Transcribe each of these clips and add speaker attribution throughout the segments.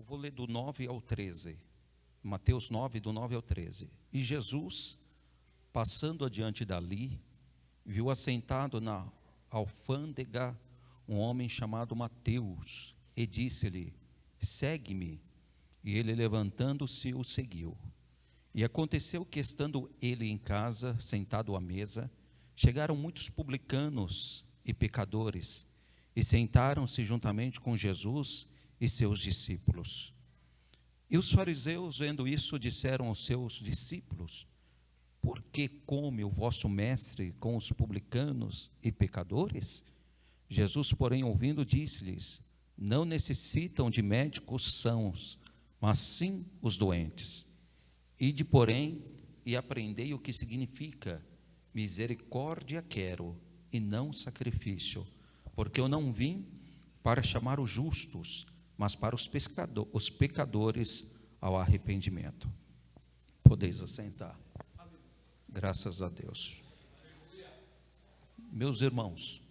Speaker 1: vou ler do 9 ao 13. Mateus 9, do 9 ao 13. E Jesus, passando adiante dali, viu assentado na alfândega um homem chamado Mateus, e disse-lhe: segue-me. E ele, levantando-se, o seguiu. E aconteceu que, estando ele em casa, sentado à mesa, chegaram muitos publicanos e pecadores, e sentaram-se juntamente com Jesus e seus discípulos. E os fariseus, vendo isso, disseram aos seus discípulos: por que come o vosso mestre com os publicanos e pecadores? Jesus, porém, ouvindo, disse-lhes: não necessitam de médicos sãos, mas sim os doentes. Ide, porém, e aprendei o que significa: misericórdia quero, e não sacrifício, porque eu não vim para chamar os justos, mas para os pecadores ao arrependimento. Podeis assentar. Graças a Deus. Meus irmãos,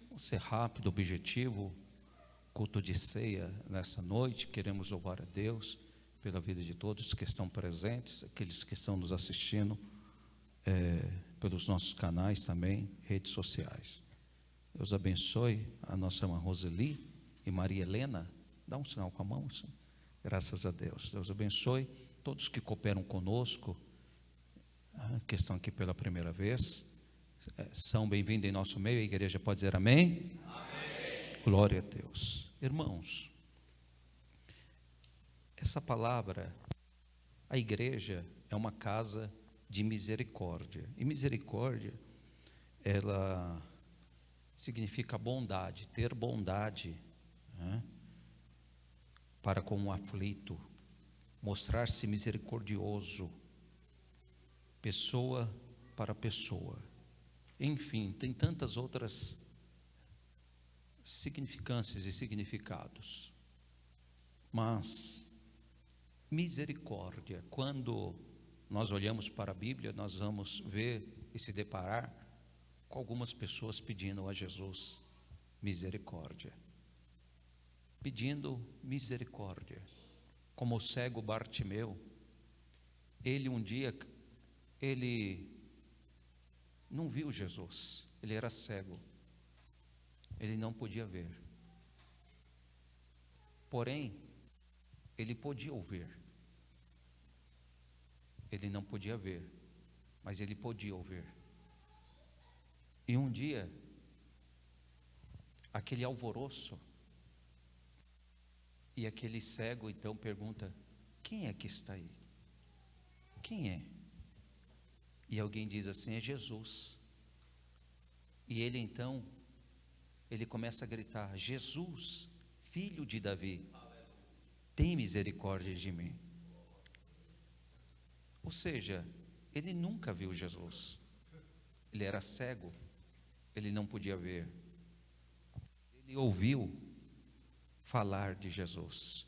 Speaker 1: vamos ser rápido, objetivo, culto de ceia nessa noite. Queremos louvar a Deus pela vida de todos que estão presentes, aqueles que estão nos assistindo pelos nossos canais também, redes sociais. Deus abençoe a nossa irmã Roseli e Maria Helena. Dá um sinal com a mão, assim. Graças a Deus. Deus abençoe todos que cooperam conosco, que estão aqui pela primeira vez. São bem-vindos em nosso meio. A igreja pode dizer amém? Amém. Glória a Deus. Irmãos, essa palavra, a igreja é uma casa de misericórdia. E misericórdia, ela significa bondade, ter bondade, né, para com o aflito, mostrar-se misericordioso, pessoa para pessoa. Enfim, tem tantas outras significâncias e significados. Mas misericórdia, quando nós olhamos para a Bíblia, nós vamos ver e se deparar com algumas pessoas pedindo a Jesus misericórdia. Pedindo misericórdia. Como o cego Bartimeu, ele um dia, ele não viu Jesus, ele era cego, ele não podia ver. Porém, ele podia ouvir. Ele não podia ver, mas ele podia ouvir. E um dia, aquele alvoroço, e aquele cego então pergunta: quem é que está aí? Quem é? E alguém diz assim: é Jesus. E ele então, ele começa a gritar: Jesus, filho de Davi, tem misericórdia de mim. Ou seja, ele nunca viu Jesus. Ele era cego, ele não podia ver. Ele ouviu falar de Jesus.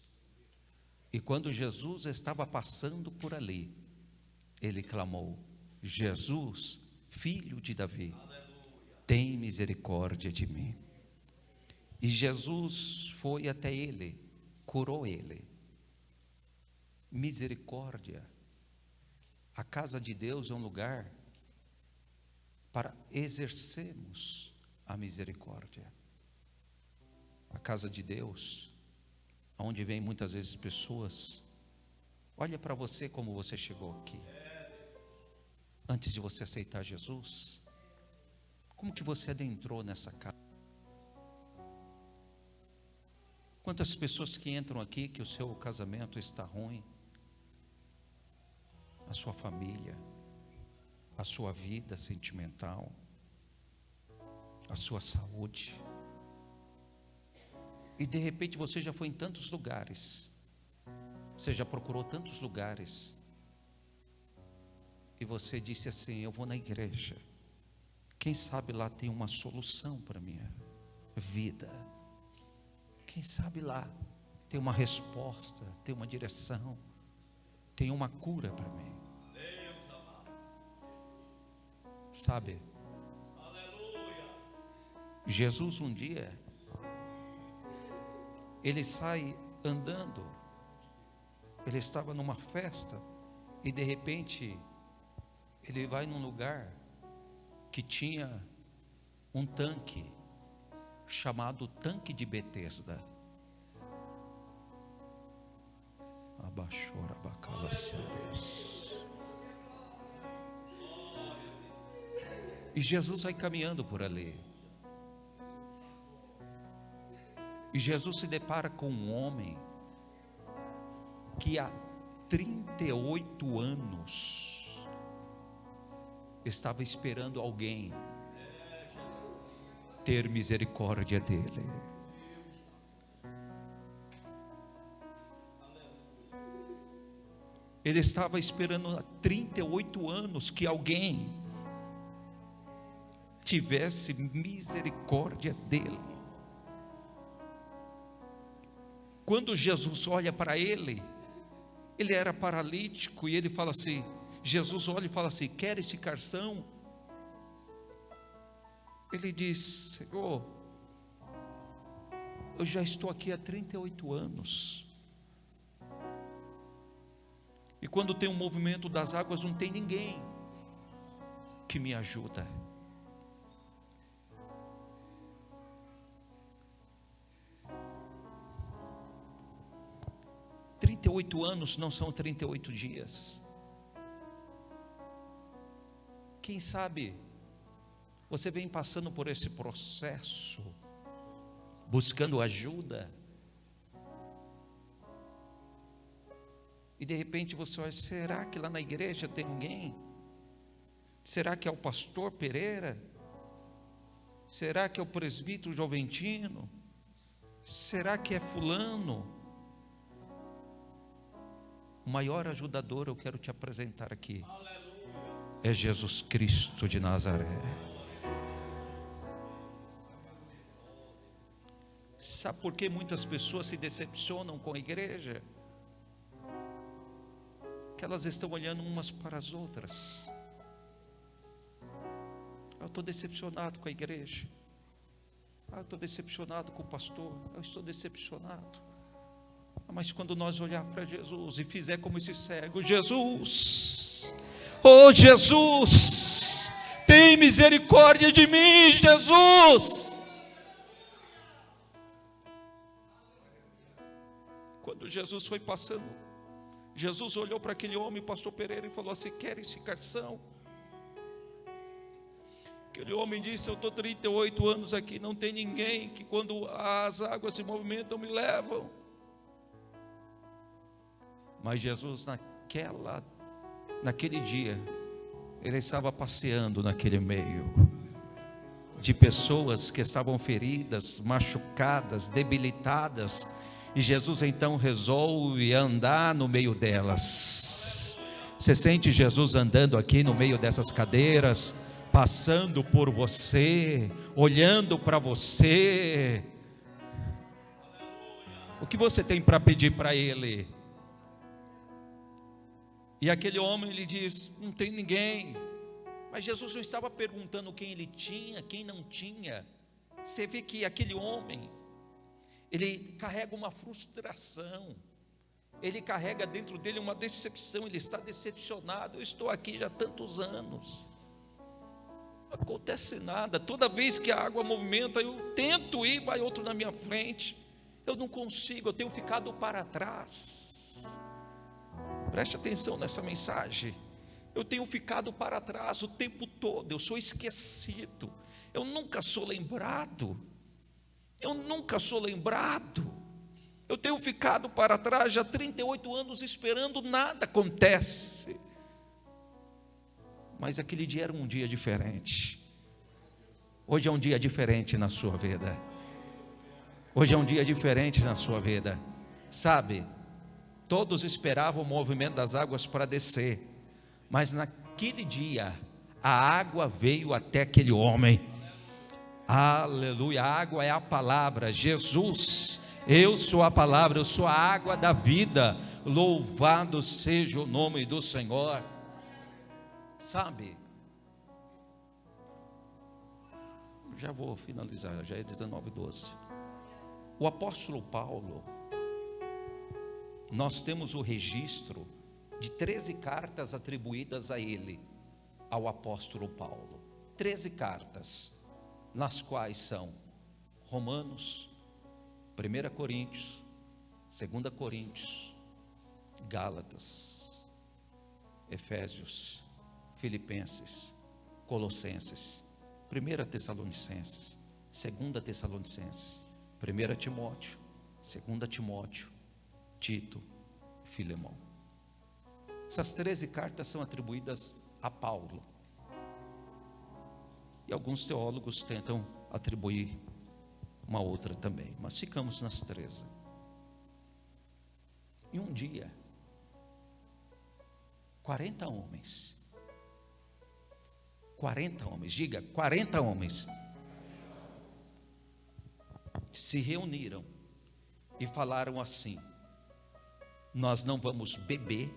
Speaker 1: E quando Jesus estava passando por ali, ele clamou: Jesus, filho de Davi, tem misericórdia de mim. E Jesus foi até ele, curou ele. Misericórdia. A casa de Deus é um lugar para exercermos a misericórdia. A casa de Deus, onde vem muitas vezes pessoas. Olha para você como você chegou aqui. Antes de você aceitar Jesus, como que você adentrou nessa casa? Quantas pessoas que entram aqui que o seu casamento está ruim, a sua família, a sua vida sentimental, a sua saúde. E de repente você já foi em tantos lugares, você já procurou tantos lugares, e você disse assim: eu vou na igreja, quem sabe lá tem uma solução para a minha vida, quem sabe lá tem uma resposta, tem uma direção, tem uma cura para mim. Sabe, Jesus um dia, ele sai andando Ele estava numa festa e de repente ele vai num lugar que tinha um tanque chamado Tanque de Betesda. Abaixora bacalaceiras. E Jesus vai caminhando por ali. E Jesus se depara com um homem que há 38 anos estava esperando alguém ter misericórdia dele. Ele estava esperando há 38 anos que alguém tivesse misericórdia dele. Quando Jesus olha para ele, ele era paralítico e ele fala assim, Jesus olha e fala assim, queres ficar são? Ele diz, Senhor, eu já estou aqui há 38 anos. E quando tem um movimento das águas, não tem ninguém que me ajuda. Oito anos não são 38 dias. Quem sabe você vem passando por esse processo, buscando ajuda, e de repente você olha, será que lá na igreja tem ninguém? Será que é o pastor Pereira? Será que é o presbítero Joventino? Será que é fulano? O maior ajudador eu quero te apresentar aqui é Jesus Cristo de Nazaré. Sabe por que muitas pessoas se decepcionam com a igreja? Que elas estão olhando umas para as outras. Eu estou decepcionado com a igreja. Eu estou decepcionado com o pastor. Eu estou decepcionado. Mas quando nós olhar para Jesus e fizer como esse cego, Jesus, oh Jesus, tem misericórdia de mim, Jesus. Quando Jesus foi passando, Jesus olhou para aquele homem, pastor Pereira, e falou assim, queres ficar são? Aquele homem disse, eu estou 38 anos aqui, não tem ninguém que quando as águas se movimentam me levam. Mas Jesus naquele dia, ele estava passeando naquele meio de pessoas que estavam feridas, machucadas, debilitadas, e Jesus então resolve andar no meio delas. Você sente Jesus andando aqui no meio dessas cadeiras, passando por você, olhando para você. O que você tem para pedir para Ele? E aquele homem, ele diz, não tem ninguém. Mas Jesus não estava perguntando quem ele tinha, quem não tinha. Você vê que aquele homem, ele carrega uma frustração, ele carrega dentro dele uma decepção, ele está decepcionado. Eu estou aqui já há tantos anos, não acontece nada. Toda vez que a água movimenta, eu tento ir, vai outro na minha frente, eu não consigo, eu tenho ficado para trás. Preste atenção nessa mensagem. Eu tenho ficado para trás o tempo todo, eu sou esquecido, eu nunca sou lembrado. Eu tenho ficado para trás já há 38 anos esperando, nada acontece. Mas aquele dia era um dia diferente. Hoje é um dia diferente na sua vida. Hoje é um dia diferente na sua vida. Sabe, todos esperavam o movimento das águas para descer, mas naquele dia a água veio até aquele homem. Aleluia, a água é a palavra. Jesus, eu sou a palavra, eu sou a água da vida. Louvado seja o nome do Senhor. Sabe, já vou finalizar, já é 19:12. O apóstolo Paulo, nós temos o registro de 13 cartas atribuídas a ele, ao apóstolo Paulo. 13 cartas, nas quais são Romanos, 1 Coríntios, 2 Coríntios, Gálatas, Efésios, Filipenses, Colossenses, 1 Tessalonicenses, 2 Tessalonicenses, 1 Timóteo, 2 Timóteo, Tito e Filemão. Essas 13 cartas são atribuídas a Paulo. E alguns teólogos tentam atribuir uma outra também, mas ficamos nas 13. E um dia, 40 homens, diga, 40 homens, se reuniram e falaram assim: nós não vamos beber,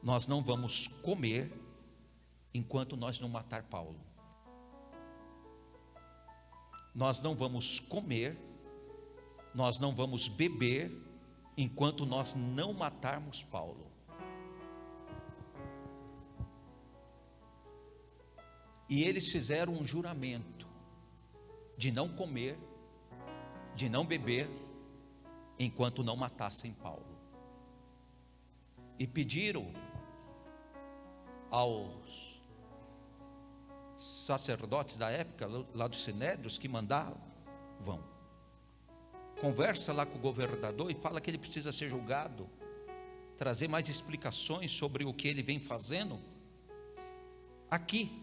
Speaker 1: nós não vamos comer, enquanto nós não matar Paulo. Nós não vamos comer, nós não vamos beber, enquanto nós não matarmos Paulo. E eles fizeram um juramento de não comer, de não beber, enquanto não matassem Paulo. E pediram aos sacerdotes da época, lá dos sinédrios, que mandavam, conversa lá com o governador e fala que ele precisa ser julgado, trazer mais explicações sobre o que ele vem fazendo. Aqui,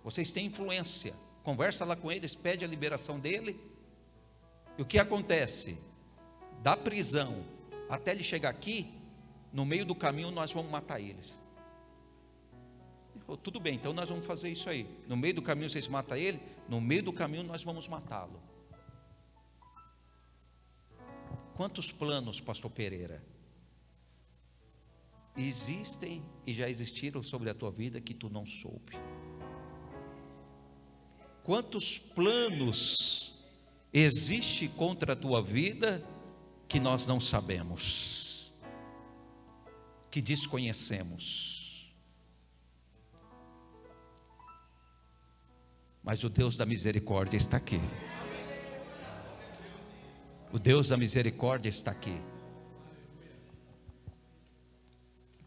Speaker 1: vocês têm influência, conversa lá com eles, pede a liberação dele. E o que acontece? Da prisão até ele chegar aqui, no meio do caminho nós vamos matar eles. Ele falou, tudo bem, então nós vamos fazer isso aí. No meio do caminho vocês matam ele, no meio do caminho nós vamos matá-lo. Quantos planos, pastor Pereira, existem e já existiram sobre a tua vida que tu não soube? Quantos planos existe contra a tua vida que nós não sabemos, que desconhecemos? Mas o Deus da misericórdia está aqui. O Deus da misericórdia está aqui.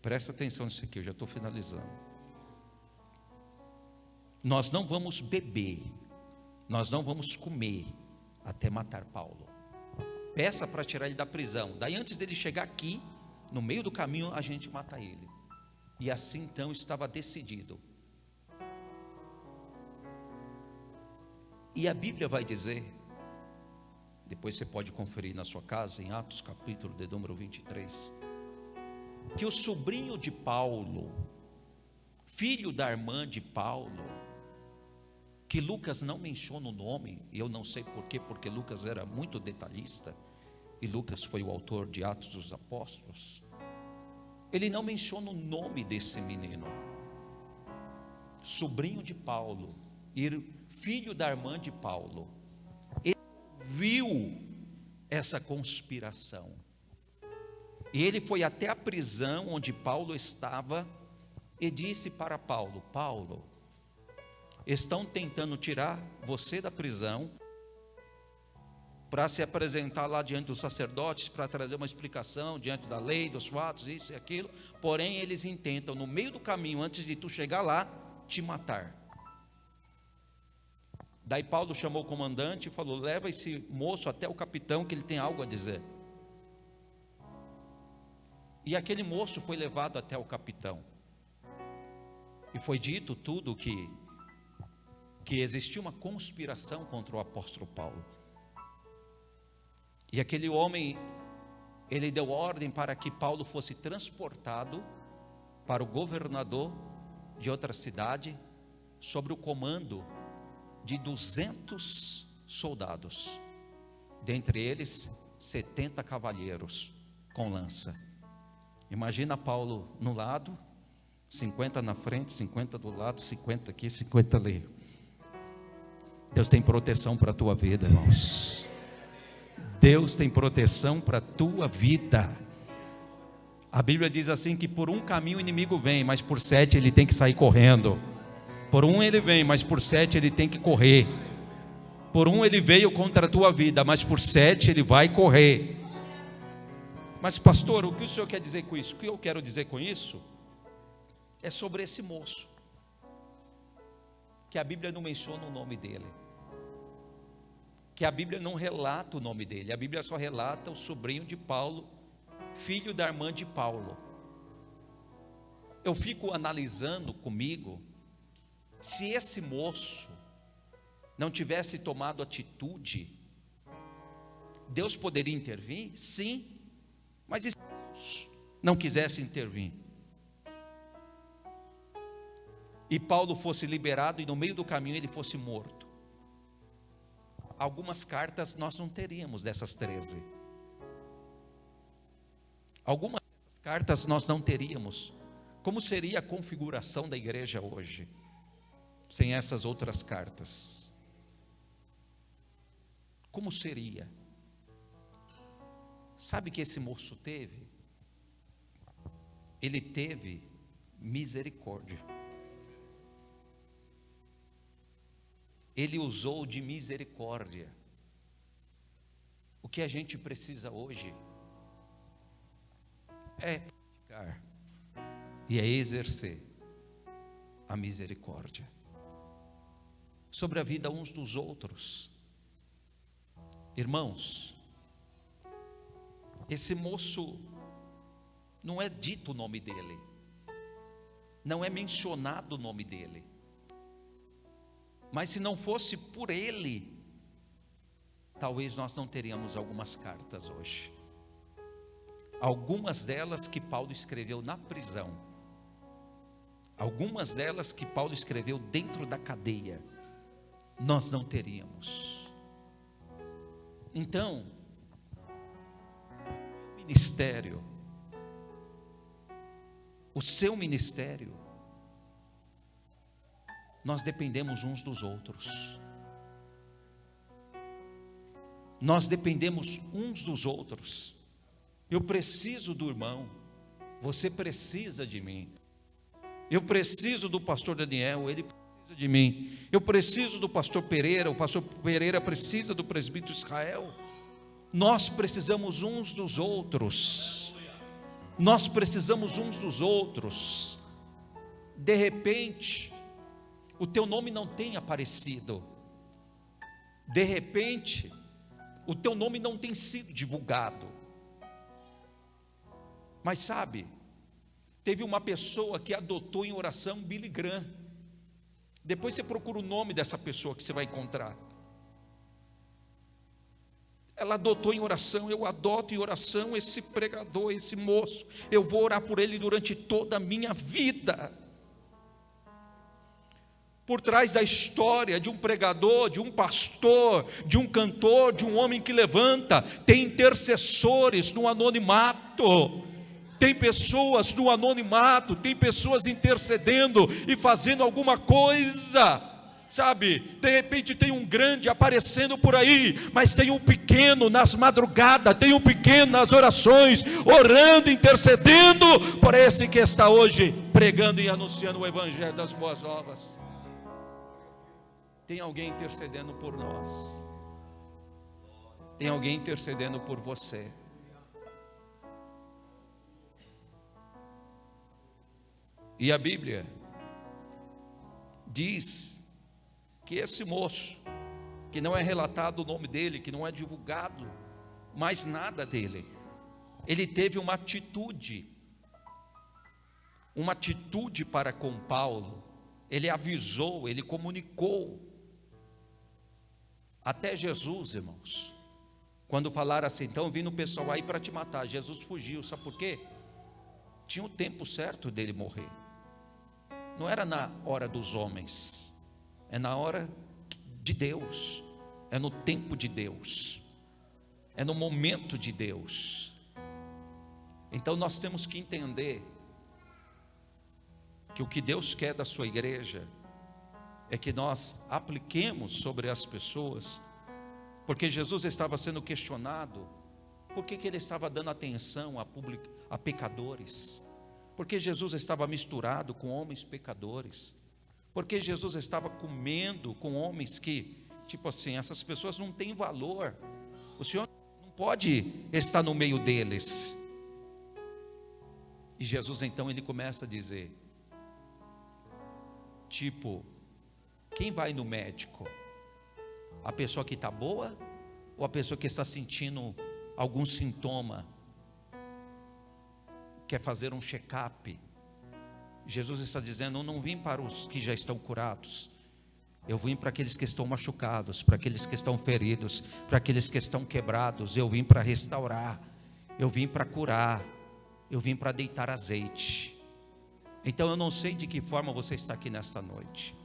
Speaker 1: Presta atenção nisso aqui, eu já estou finalizando. Nós não vamos beber, nós não vamos comer até matar Paulo. Peça para tirar ele da prisão. Daí antes dele chegar aqui, no meio do caminho, a gente mata ele. E assim então estava decidido. E a Bíblia vai dizer, depois você pode conferir na sua casa, em Atos capítulo de número 23, que o sobrinho de Paulo, filho da irmã de Paulo, que Lucas não menciona o nome, e eu não sei porquê, porque Lucas era muito detalhista, e Lucas foi o autor de Atos dos Apóstolos. Ele não menciona o nome desse menino, sobrinho de Paulo, filho da irmã de Paulo. Ele viu essa conspiração, e ele foi até a prisão onde Paulo estava, e disse para Paulo: Paulo, estão tentando tirar você da prisão, para se apresentar lá diante dos sacerdotes, para trazer uma explicação diante da lei, dos fatos, isso e aquilo. Porém eles intentam, no meio do caminho, antes de tu chegar lá, te matar. Daí Paulo chamou o comandante e falou: leva esse moço até o capitão, que ele tem algo a dizer. E aquele moço foi levado até o capitão, e foi dito tudo que existia uma conspiração contra o apóstolo Paulo. E aquele homem, ele deu ordem para que Paulo fosse transportado para o governador de outra cidade, sobre o comando de 200 soldados, dentre eles 70 cavalheiros com lança. Imagina Paulo no lado, 50 na frente, 50 do lado, 50 aqui, 50 ali. Deus tem proteção para a tua vida, irmãos. Deus tem proteção para a tua vida. A Bíblia diz assim que por um caminho o inimigo vem, mas por 7 ele tem que sair correndo. Por um ele vem, mas por 7 ele tem que correr. Por um ele veio contra a tua vida, mas por 7 ele vai correr. Mas pastor, o que o senhor quer dizer com isso? O que eu quero dizer com isso é sobre esse moço, que a Bíblia não menciona o nome dele, que a Bíblia não relata o nome dele. A Bíblia só relata o sobrinho de Paulo, filho da irmã de Paulo. Eu fico analisando comigo, se esse moço não tivesse tomado atitude, Deus poderia intervir? Sim, mas e se Deus não quisesse intervir? E Paulo fosse liberado e no meio do caminho ele fosse morto. Algumas cartas nós não teríamos dessas 13. Algumas dessas cartas nós não teríamos. Como seria a configuração da igreja hoje, sem essas outras cartas? Como seria? Sabe o que esse moço teve? Ele teve misericórdia. Ele usou de misericórdia. O que a gente precisa hoje é praticar e é exercer a misericórdia sobre a vida uns dos outros. Irmãos, esse moço, não é dito o nome dele, não é mencionado o nome dele, mas se não fosse por ele, talvez nós não teríamos algumas cartas hoje. Algumas delas que Paulo escreveu na prisão, algumas delas que Paulo escreveu dentro da cadeia, nós não teríamos. Então, ministério, o seu ministério, nós dependemos uns dos outros. Nós dependemos uns dos outros. Eu preciso do irmão, você precisa de mim. Eu preciso do pastor Daniel, ele precisa de mim. Eu preciso do pastor Pereira, o pastor Pereira precisa do presbítero Israel. Nós precisamos uns dos outros. Nós precisamos uns dos outros. De repente, o teu nome não tem aparecido. De repente, o teu nome não tem sido divulgado. Mas sabe, teve uma pessoa que adotou em oração Billy Graham. Depois você procura o nome dessa pessoa que você vai encontrar. Ela adotou em oração, eu adoto em oração esse pregador, esse moço. Eu vou orar por ele durante toda a minha vida. Por trás da história de um pregador, de um pastor, de um cantor, de um homem que levanta, tem intercessores no anonimato. Tem pessoas no anonimato, tem pessoas intercedendo e fazendo alguma coisa, sabe? De repente tem um grande aparecendo por aí, mas tem um pequeno nas madrugadas, tem um pequeno nas orações, orando, intercedendo por esse que está hoje pregando e anunciando o evangelho das boas novas. Tem alguém intercedendo por nós, tem alguém intercedendo por você. E a Bíblia diz que esse moço, que não é relatado o nome dele, que não é divulgado mais nada dele, ele teve uma atitude para com Paulo. Ele avisou, ele comunicou. Até Jesus, irmãos, quando falaram assim, então vindo o pessoal aí para te matar, Jesus fugiu, sabe por quê? Tinha o tempo certo dele morrer. Não era na hora dos homens, é na hora de Deus, é no tempo de Deus, é no momento de Deus. Então nós temos que entender que o que Deus quer da sua igreja é que nós apliquemos sobre as pessoas, porque Jesus estava sendo questionado Por que ele estava dando atenção a pecadores? Porque Jesus estava misturado com homens pecadores. Porque Jesus estava comendo com homens que, tipo assim, essas pessoas não têm valor. O Senhor não pode estar no meio deles. E Jesus então ele começa a dizer, tipo, quem vai no médico? A pessoa que está boa ou a pessoa que está sentindo algum sintoma? Quer fazer um check-up? Jesus está dizendo, eu não vim para os que já estão curados. Eu vim para aqueles que estão machucados, para aqueles que estão feridos, para aqueles que estão quebrados. Eu vim para restaurar, eu vim para curar, eu vim para deitar azeite. Então eu não sei de que forma você está aqui nesta noite.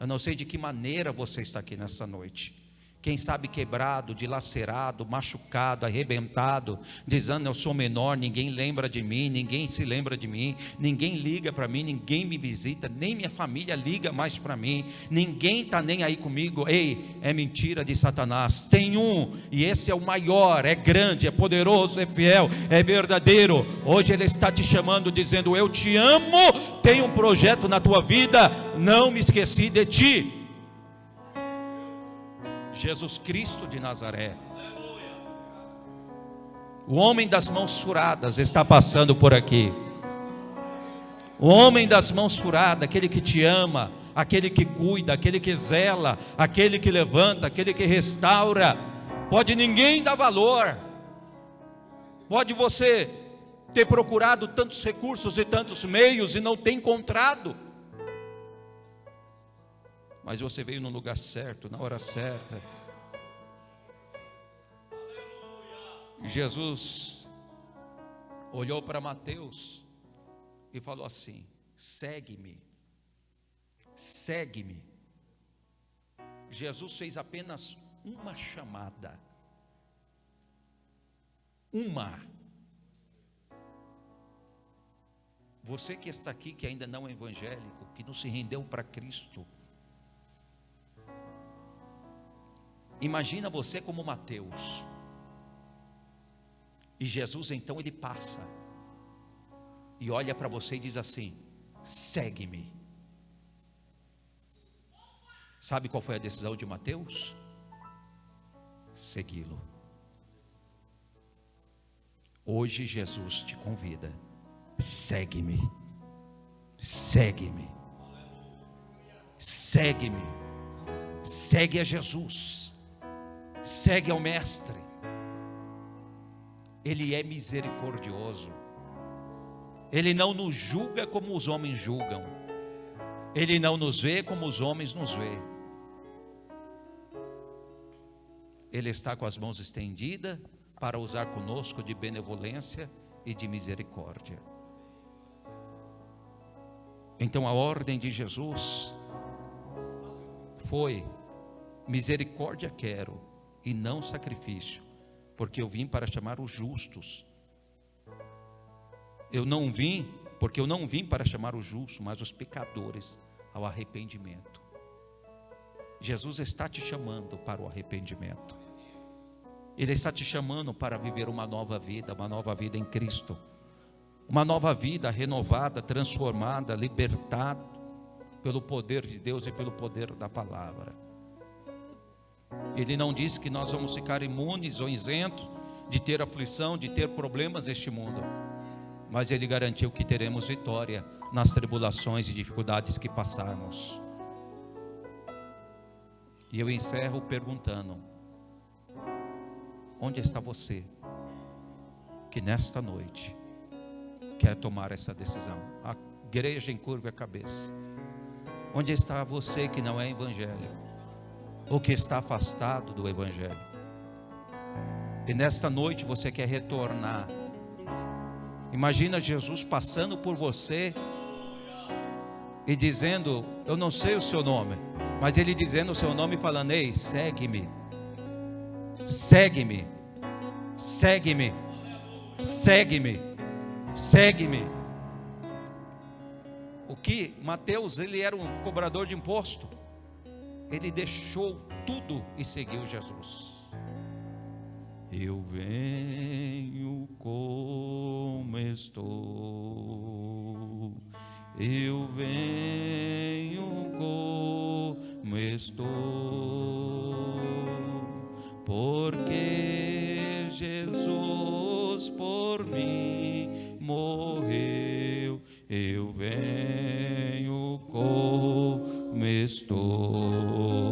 Speaker 1: Eu não sei de que maneira você está aqui nesta noite. Quem sabe quebrado, dilacerado, machucado, arrebentado, dizendo eu sou menor, ninguém lembra de mim, ninguém se lembra de mim, ninguém liga para mim, ninguém me visita, nem minha família liga mais para mim, ninguém está nem aí comigo. Ei, é mentira de Satanás. Tem um, e esse é o maior, é grande, é poderoso, é fiel, é verdadeiro. Hoje ele está te chamando, dizendo eu te amo, tenho um projeto na tua vida, não me esqueci de ti. Jesus Cristo de Nazaré, o homem das mãos furadas está passando por aqui. O homem das mãos furadas, aquele que te ama, aquele que cuida, aquele que zela, aquele que levanta, aquele que restaura. Pode ninguém dar valor, pode você ter procurado tantos recursos e tantos meios e não ter encontrado, mas você veio no lugar certo, na hora certa. Jesus olhou para Mateus e falou assim: segue-me, segue-me. Jesus fez apenas uma chamada, uma. Você que está aqui, que ainda não é evangélico, que não se rendeu para Cristo, imagina você como Mateus, e Jesus então ele passa, e olha para você e diz assim: segue-me. Sabe qual foi a decisão de Mateus? Segui-lo. Hoje Jesus te convida: segue-me, segue-me, segue-me, segue a Jesus. Segue ao Mestre. Ele é misericordioso. Ele não nos julga como os homens julgam. Ele não nos vê como os homens nos vê. Ele está com as mãos estendidas para usar conosco de benevolência e de misericórdia. Então a ordem de Jesus foi: misericórdia quero e não sacrifício, porque eu vim para chamar os justos. Eu não vim para chamar os justos, mas os pecadores ao arrependimento. Jesus está te chamando para o arrependimento. Ele está te chamando para viver uma nova vida em Cristo. Uma nova vida renovada, transformada, libertada pelo poder de Deus e pelo poder da palavra. Ele não disse que nós vamos ficar imunes ou isentos de ter aflição, de ter problemas neste mundo, mas Ele garantiu que teremos vitória nas tribulações e dificuldades que passarmos. E eu encerro perguntando: onde está você que nesta noite quer tomar essa decisão? A igreja encurva a cabeça. Onde está você que não é evangélico, ou que está afastado do evangelho, e nesta noite você quer retornar? Imagina Jesus passando por você e dizendo: eu não sei o seu nome, mas Ele dizendo o seu nome e falando: ei, segue-me, segue-me, segue-me, segue-me, segue-me. O que Mateus, ele era um cobrador de imposto. Ele deixou tudo e seguiu Jesus. eu venho como estou, eu venho como estou, porque Jesus por mim morreu, eu venho como estou.